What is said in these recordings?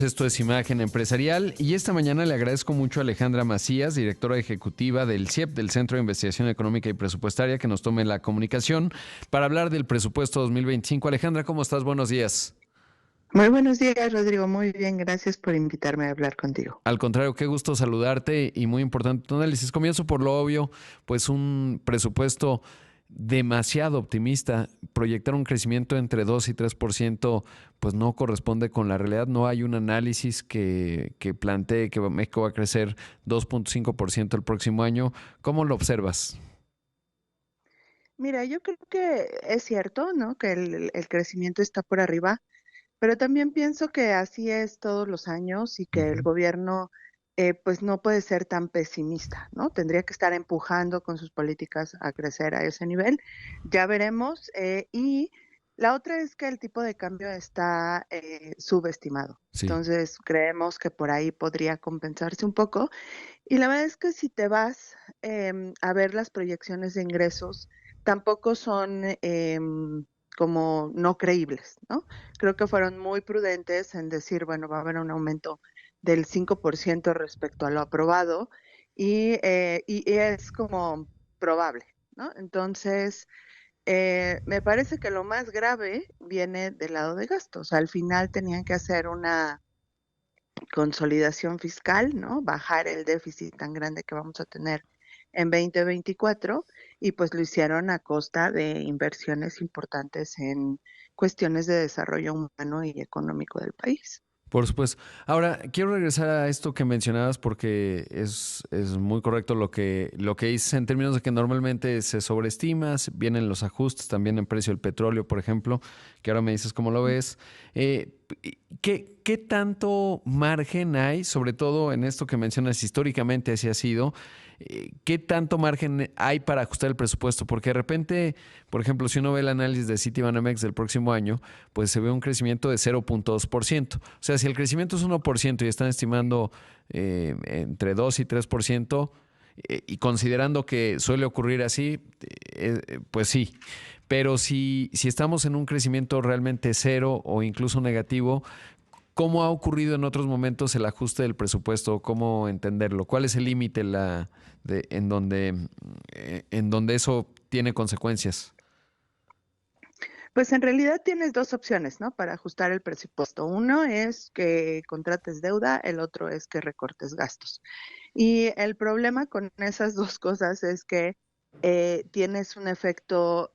Esto es Imagen Empresarial y esta mañana le agradezco mucho a Alejandra Macías, directora ejecutiva del CIEP, del Centro de Investigación Económica y Presupuestaria, que nos tome la comunicación para hablar del presupuesto 2025. Alejandra, ¿cómo estás? Buenos días. Muy buenos días, Rodrigo. Muy bien, gracias por invitarme a hablar contigo. Al contrario, qué gusto saludarte y muy importante tu análisis. Comienzo por lo obvio, pues un presupuesto demasiado optimista. Proyectar un crecimiento entre 2 y 3%, pues no corresponde con la realidad. No hay un análisis que plantee que México va a crecer 2.5% el próximo año. ¿Cómo lo observas? Mira, yo creo que es cierto, ¿no? Que el crecimiento está por arriba, pero también pienso que así es todos los años y que el Ujú. gobierno, pues no puede ser tan pesimista, ¿no? Tendría que estar empujando con sus políticas a crecer a ese nivel. Ya veremos. Y la otra es que el tipo de cambio está subestimado. Sí. Entonces, creemos que por ahí podría compensarse un poco. Y la verdad es que si te vas a ver las proyecciones de ingresos, tampoco son como no creíbles, ¿no? Creo que fueron muy prudentes en decir, bueno, va a haber un aumento del 5% respecto a lo aprobado y es como probable, ¿no? Entonces, me parece que lo más grave viene del lado de gastos. Al final tenían que hacer una consolidación fiscal, ¿no? Bajar el déficit tan grande que vamos a tener en 2024 y pues lo hicieron a costa de inversiones importantes en cuestiones de desarrollo humano y económico del país. Por supuesto. Ahora, quiero regresar a esto que mencionabas porque es muy correcto lo que dices en términos de que normalmente se sobreestima, vienen los ajustes también en precio del petróleo, por ejemplo, que ahora me dices cómo lo ves. ¿Qué tanto margen hay, sobre todo en esto que mencionas históricamente así ha sido? ¿Qué tanto margen hay para ajustar el presupuesto? Porque de repente, por ejemplo, si uno ve el análisis de Citibanamex del próximo año, pues se ve un crecimiento de 0.2%. O sea, si el crecimiento es 1% y están estimando entre 2 y 3%, y considerando que suele ocurrir así, pues sí. Pero si estamos en un crecimiento realmente cero o incluso negativo, ¿cómo ha ocurrido en otros momentos el ajuste del presupuesto? ¿Cómo entenderlo? ¿Cuál es el límite en donde eso tiene consecuencias? Pues en realidad tienes dos opciones, ¿no? Para ajustar el presupuesto. Uno es que contrates deuda, el otro es que recortes gastos. Y el problema con esas dos cosas es que tienes un efecto,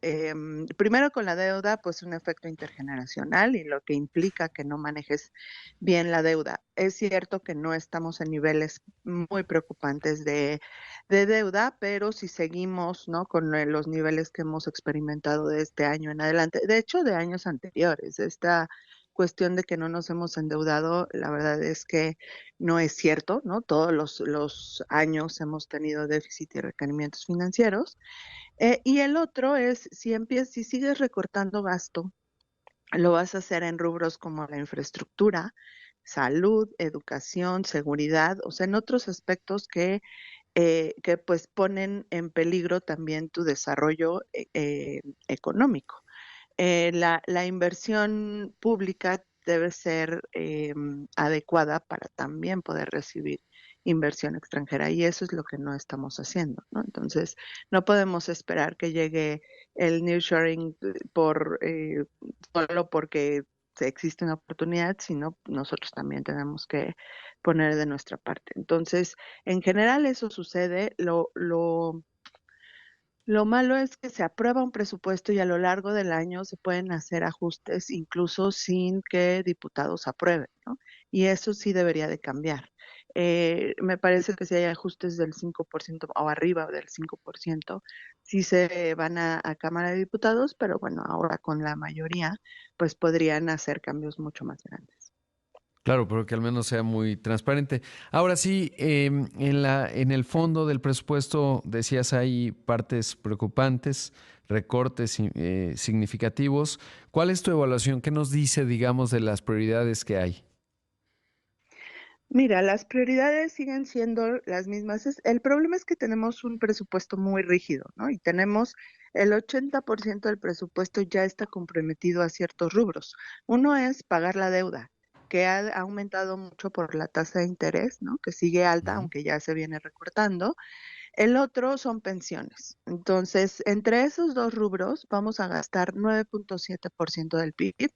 primero con la deuda, pues un efecto intergeneracional y lo que implica que no manejes bien la deuda. Es cierto que no estamos en niveles muy preocupantes de deuda, pero si seguimos, ¿no? Con los niveles que hemos experimentado de este año en adelante, de hecho de años anteriores, esta cuestión de que no nos hemos endeudado, la verdad es que no es cierto, ¿no? Todos los años hemos tenido déficit y requerimientos financieros. Y el otro es, si sigues recortando gasto, lo vas a hacer en rubros como la infraestructura, salud, educación, seguridad, o sea, en otros aspectos que pues ponen en peligro también tu desarrollo económico. La inversión pública debe ser adecuada para también poder recibir inversión extranjera y eso es lo que no estamos haciendo, ¿no? Entonces, no podemos esperar que llegue el nearshoring solo porque existe una oportunidad, sino nosotros también tenemos que poner de nuestra parte. Entonces, en general eso sucede. Lo malo es que se aprueba un presupuesto y a lo largo del año se pueden hacer ajustes incluso sin que diputados aprueben, ¿no? Y eso sí debería de cambiar. Me parece que si hay ajustes del 5% o arriba del 5%, sí se van a Cámara de Diputados, pero bueno, ahora con la mayoría, pues podrían hacer cambios mucho más grandes. Claro, pero que al menos sea muy transparente. Ahora sí, en el fondo del presupuesto decías hay partes preocupantes, recortes significativos. ¿Cuál es tu evaluación? ¿Qué nos dice, digamos, de las prioridades que hay? Mira, las prioridades siguen siendo las mismas. El problema es que tenemos un presupuesto muy rígido, ¿no? Y tenemos el 80% del presupuesto ya está comprometido a ciertos rubros. Uno es pagar la deuda. que ha aumentado mucho por la tasa de interés, ¿no? Que sigue alta, Ujú. aunque ya se viene recortando. El otro son pensiones. Entonces, entre esos 2 rubros vamos a gastar 9.7% del PIB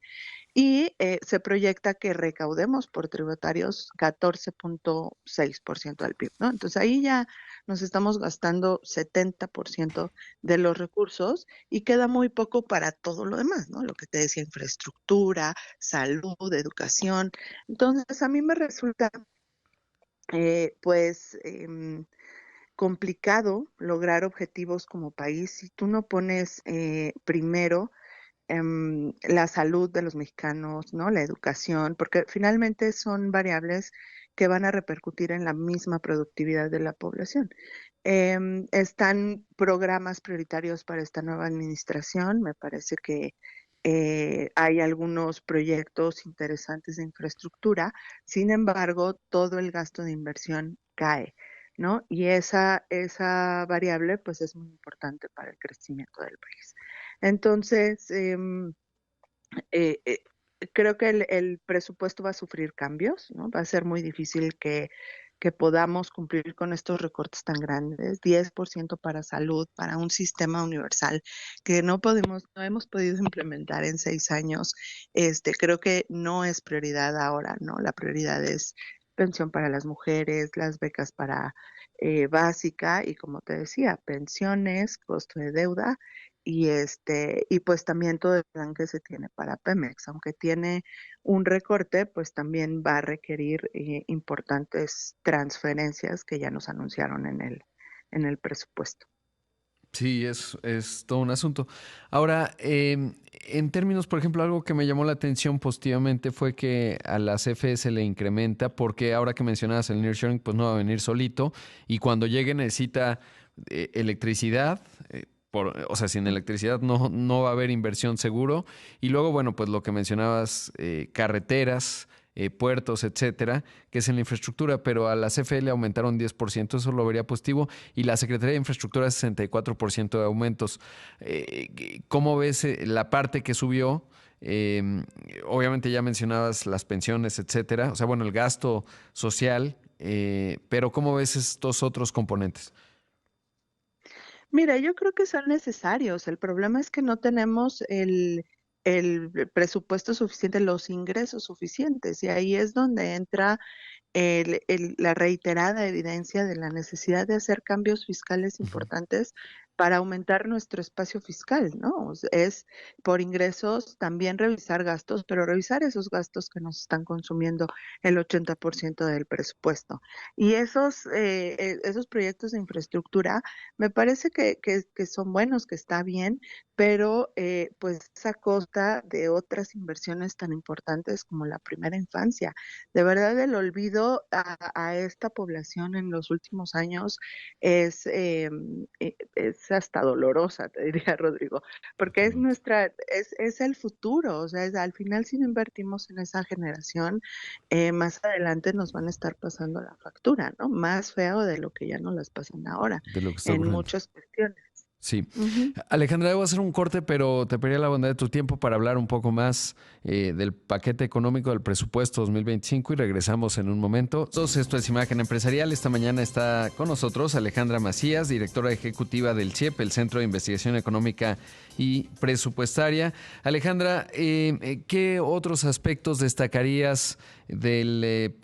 y, se proyecta que recaudemos por tributarios 14.6% del PIB, ¿no? Entonces, ahí ya nos estamos gastando 70% de los recursos y queda muy poco para todo lo demás, ¿no? Lo que te decía, infraestructura, salud, educación. Entonces, a mí me resulta, pues, complicado lograr objetivos como país si tú no pones, primero la salud de los mexicanos, ¿no? La educación, porque finalmente son variables que van a repercutir en la misma productividad de la población. Están programas prioritarios para esta nueva administración. Me parece que hay algunos proyectos interesantes de infraestructura. Sin embargo, todo el gasto de inversión cae, ¿no? Y esa variable, pues, es muy importante para el crecimiento del país. Entonces, eh, eh, creo que el presupuesto va a sufrir cambios, ¿no? Va a ser muy difícil que podamos cumplir con estos recortes tan grandes, 10% para salud, para un sistema universal que no hemos podido implementar en 6 años. Creo que no es prioridad ahora, ¿no? La prioridad es pensión para las mujeres, las becas para, básica y, como te decía, pensiones, costo de deuda y pues también todo el plan que se tiene para Pemex, aunque tiene un recorte, pues también va a requerir importantes transferencias que ya nos anunciaron en el presupuesto. Sí, es todo un asunto. Ahora, en términos, por ejemplo, algo que me llamó la atención positivamente fue que a la CFE se le incrementa, porque ahora que mencionabas el nearshoring, pues no va a venir solito, y cuando llegue necesita electricidad, o sea, sin electricidad no va a haber inversión seguro, y luego, bueno, pues lo que mencionabas, carreteras, puertos, etcétera, que es en la infraestructura, pero a la CFE le aumentaron 10%, eso lo vería positivo, y la Secretaría de Infraestructura 64% de aumentos. ¿Cómo ves la parte que subió? Eh, Obviamente ya mencionabas las pensiones, etcétera, o sea, bueno, el gasto social, pero ¿cómo ves estos otros componentes? Mira, yo creo que son necesarios. El problema es que no tenemos el presupuesto suficiente, los ingresos suficientes, y ahí es donde entra la reiterada evidencia de la necesidad de hacer cambios fiscales Ujú. importantes para aumentar nuestro espacio fiscal, ¿no? O sea, es por ingresos también revisar gastos, pero revisar esos gastos que nos están consumiendo el 80% del presupuesto. Y esos proyectos de infraestructura me parece que son buenos, que está bien, pero pues es a costa de otras inversiones tan importantes como la primera infancia. De verdad, el olvido a esta población en los últimos años es hasta dolorosa, te diría Rodrigo, porque Totalmente. es el futuro, o sea, al final si no invertimos en esa generación, más adelante nos van a estar pasando la factura, ¿no? Más feo de lo que ya no las pasan ahora, De lo que está en ocurriendo. muchas cuestiones. Sí. Ujú. Alejandra, debo hacer un corte, pero te pediría la bondad de tu tiempo para hablar un poco más del paquete económico del presupuesto 2025 y regresamos en un momento. Entonces, esto es Imagen Empresarial. Esta mañana está con nosotros Alejandra Macías, directora ejecutiva del CIEP, el Centro de Investigación Económica y Presupuestaria. Alejandra, ¿qué otros aspectos destacarías del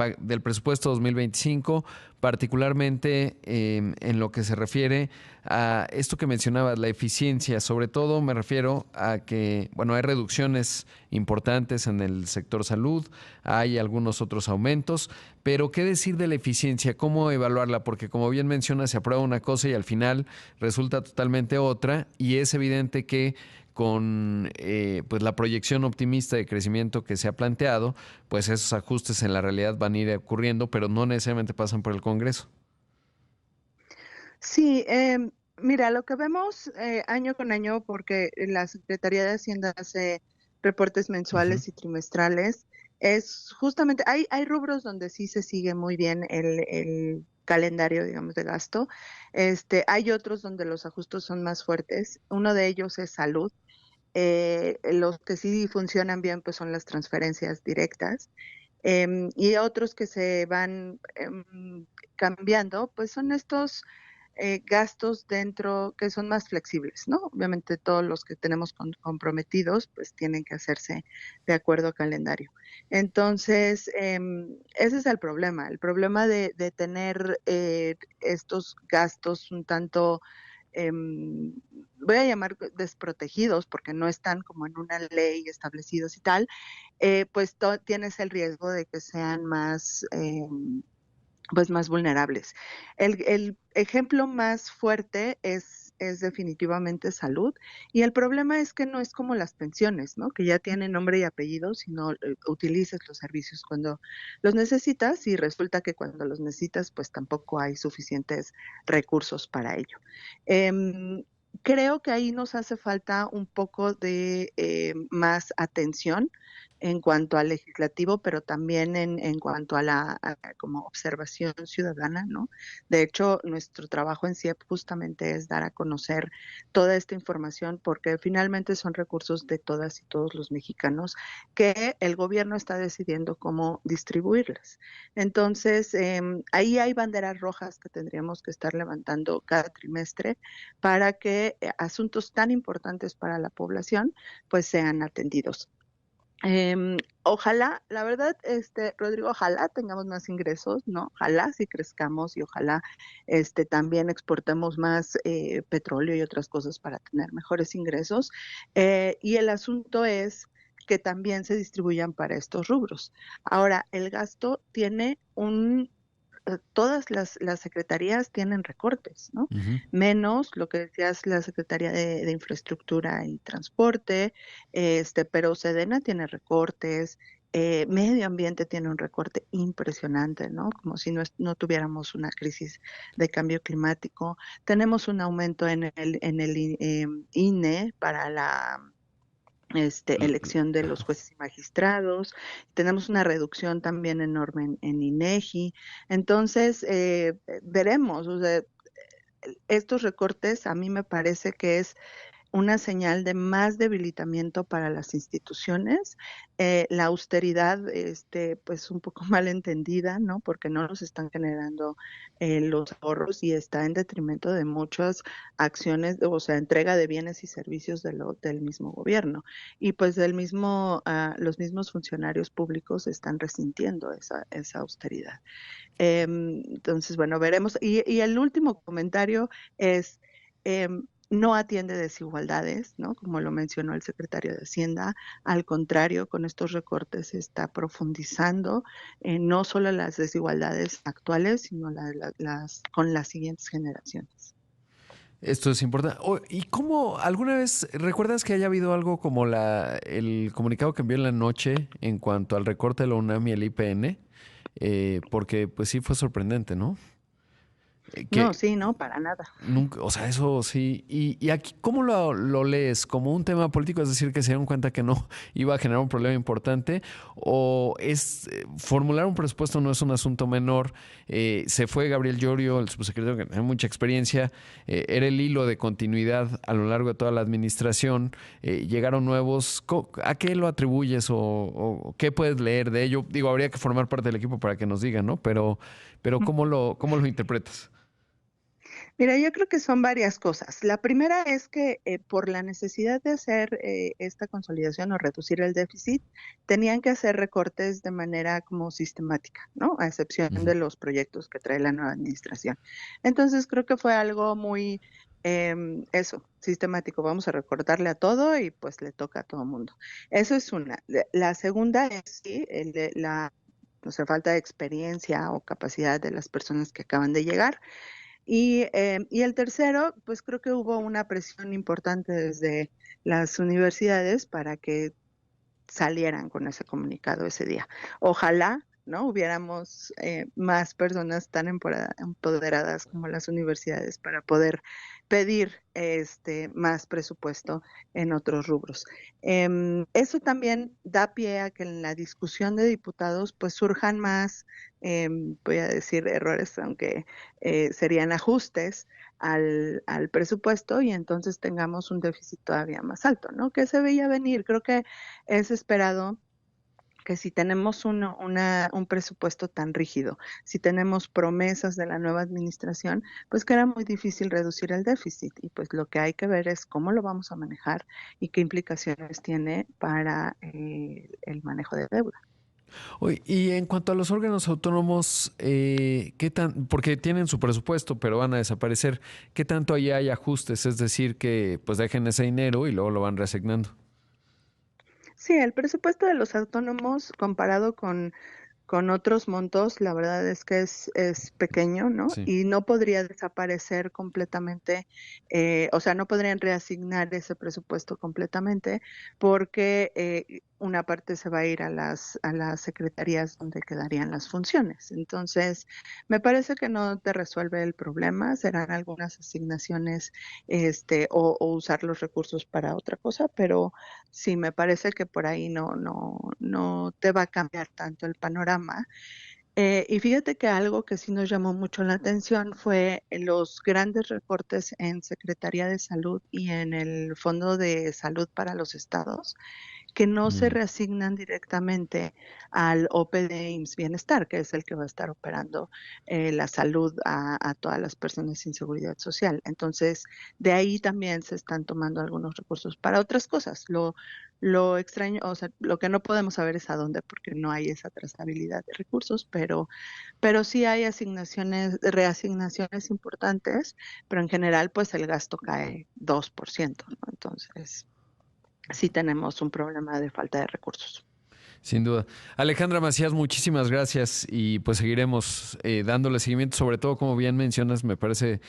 presupuesto 2025, particularmente en lo que se refiere a esto que mencionabas, la eficiencia? Sobre todo me refiero a que, bueno, hay reducciones importantes en el sector salud, hay algunos otros aumentos, pero ¿qué decir de la eficiencia? ¿Cómo evaluarla? Porque como bien menciona, se aprueba una cosa y al final resulta totalmente otra, y es evidente que con pues la proyección optimista de crecimiento que se ha planteado, pues esos ajustes en la realidad van a ir ocurriendo, pero no necesariamente pasan por el Congreso. Sí, mira, lo que vemos año con año, porque la Secretaría de Hacienda hace reportes Ujú. mensuales y trimestrales, es justamente, hay rubros donde sí se sigue muy bien el calendario, digamos, de gasto. Hay otros donde los ajustes son más fuertes. Uno de ellos es salud. Los que sí funcionan bien, pues son las transferencias directas. Y otros que se van cambiando, pues son estos gastos dentro que son más flexibles, ¿no? Obviamente todos los que tenemos comprometidos, pues tienen que hacerse de acuerdo a calendario. Entonces, ese es el problema de tener estos gastos un tanto voy a llamar desprotegidos porque no están como en una ley establecidos y tal, pues tienes el riesgo de que sean más, pues más vulnerables. El ejemplo más fuerte es definitivamente salud y el problema es que no es como las pensiones, ¿no? Que ya tienen nombre y apellido, sino utilices los servicios cuando los necesitas y resulta que cuando los necesitas pues tampoco hay suficientes recursos para ello. Em, Creo que ahí nos hace falta un poco de más atención en cuanto al legislativo, pero también en cuanto a como observación ciudadana, ¿no? De hecho, nuestro trabajo en CIEP justamente es dar a conocer toda esta información porque finalmente son recursos de todas y todos los mexicanos que el gobierno está decidiendo cómo distribuirles. Entonces, ahí hay banderas rojas que tendríamos que estar levantando cada trimestre para que asuntos tan importantes para la población pues sean atendidos. Ojalá, la verdad, Rodrigo, ojalá tengamos más ingresos, ¿no? Ojalá sí crezcamos y ojalá también exportemos más petróleo y otras cosas para tener mejores ingresos. Y el asunto es que también se distribuyan para estos rubros. Ahora, el gasto tiene todas las secretarías tienen recortes, ¿no? Ujú. Menos lo que decías, la Secretaría de Infraestructura y Transporte, pero Sedena tiene recortes, Medio Ambiente tiene un recorte impresionante, ¿no? Como si no tuviéramos una crisis de cambio climático. Tenemos un aumento en el INE para la elección de los Ajá. jueces y magistrados, tenemos una reducción también enorme en INEGI, entonces veremos, o sea, estos recortes a mí me parece que es una señal de más debilitamiento para las instituciones, la austeridad, pues un poco mal entendida, ¿no? Porque no nos están generando los ahorros y está en detrimento de muchas acciones, o sea, entrega de bienes y servicios del mismo gobierno. Y pues los mismos funcionarios públicos están resintiendo esa austeridad. Entonces, bueno, veremos. Y el último comentario es, no atiende desigualdades, ¿no? Como lo mencionó el secretario de Hacienda, al contrario, con estos recortes se está profundizando no solo las desigualdades actuales, sino con las siguientes generaciones. Esto es importante. ¿Y cómo alguna vez recuerdas que haya habido algo como el comunicado que envió en la noche en cuanto al recorte de la UNAM y el IPN? Porque pues sí fue sorprendente, ¿no? No, Que sí, no, para nada. nunca, o sea, eso sí. Y aquí, ¿cómo lo lees? ¿Como un tema político? Es decir, que se dieron cuenta que no iba a generar un problema importante. ¿O es formular un presupuesto no es un asunto menor? Se fue Gabriel Llorio, el subsecretario que tiene mucha experiencia. Era el hilo de continuidad a lo largo de toda la administración. Llegaron nuevos. ¿A qué lo atribuyes o qué puedes leer de ello? Digo, habría que formar parte del equipo para que nos digan, ¿no? Pero ¿cómo lo interpretas? Mira, yo creo que son varias cosas. La primera es que por la necesidad de hacer esta consolidación o reducir el déficit, tenían que hacer recortes de manera como sistemática, ¿no? A excepción Ujú. de los proyectos que trae la nueva administración. Entonces creo que fue algo muy, sistemático. Vamos a recortarle a todo y pues le toca a todo mundo. Eso es una. La segunda es, sí, o sea, falta de experiencia o capacidad de las personas que acaban de llegar. Y el tercero, pues creo que hubo una presión importante desde las universidades para que salieran con ese comunicado ese día. Ojalá, ¿no? Hubiéramos más personas tan empoderadas como las universidades para poder pedir más presupuesto en otros rubros. Eso también da pie a que en la discusión de diputados pues surjan más, voy a decir errores, aunque serían ajustes al presupuesto y entonces tengamos un déficit todavía más alto, ¿no? Que se veía venir. Creo que es esperado que si tenemos un presupuesto tan rígido, si tenemos promesas de la nueva administración, pues que era muy difícil reducir el déficit y pues lo que hay que ver es cómo lo vamos a manejar y qué implicaciones tiene para el manejo de deuda. Oye, y en cuanto a los órganos autónomos, ¿qué tan, porque tienen su presupuesto, pero van a desaparecer, ¿qué tanto allá hay ajustes? Es decir, que pues dejen ese dinero y luego lo van reasignando. Sí, el presupuesto de los autónomos comparado con otros montos, la verdad es que es pequeño, ¿no? Sí. Y no podría desaparecer completamente, o sea, no podrían reasignar ese presupuesto completamente porque una parte se va a ir a las secretarías donde quedarían las funciones. Entonces, me parece que no te resuelve el problema, serán algunas asignaciones o usar los recursos para otra cosa, pero sí, me parece que por ahí no te va a cambiar tanto el panorama. Y fíjate que algo que sí nos llamó mucho la atención fue los grandes recortes en Secretaría de Salud y en el Fondo de Salud para los estados que no se Mm. reasignan directamente al OPD IMSS Bienestar, que es el que va a estar operando la salud a todas las personas sin seguridad social. Entonces, de ahí también se están tomando algunos recursos para otras cosas. Lo extraño, o sea, lo que no podemos saber es a dónde, porque no hay esa trazabilidad de recursos, pero sí hay asignaciones, reasignaciones importantes, pero en general, pues el gasto cae 2%, ¿no? Entonces, sí tenemos un problema de falta de recursos. Sin duda. Alejandra Macías, muchísimas gracias y pues seguiremos dándole seguimiento, sobre todo como bien mencionas, me parece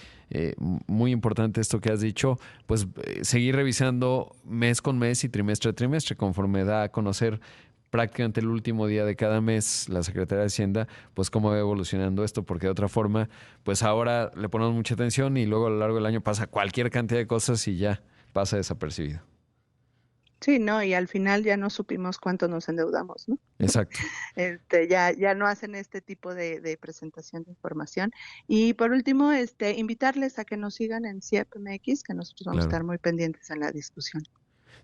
muy importante esto que has dicho, pues seguir revisando mes con mes y trimestre a trimestre conforme da a conocer prácticamente el último día de cada mes la Secretaría de Hacienda, pues cómo va evolucionando esto, porque de otra forma, pues ahora le ponemos mucha atención y luego a lo largo del año pasa cualquier cantidad de cosas y ya pasa desapercibido. Sí, no, y al final ya no supimos cuánto nos endeudamos, ¿no? Exacto. Ya no hacen este tipo de presentación de información. Y por último, invitarles a que nos sigan en CIEP MX, que nosotros vamos a Claro. estar muy pendientes en la discusión.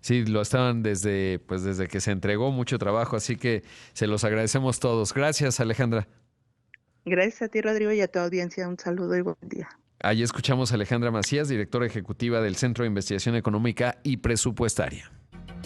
Sí, lo estaban desde, pues desde que se entregó mucho trabajo, así que se los agradecemos todos. Gracias, Alejandra. Gracias a ti, Rodrigo, y a tu audiencia. Un saludo y buen día. Allí escuchamos a Alejandra Macías, directora ejecutiva del Centro de Investigación Económica y Presupuestaria.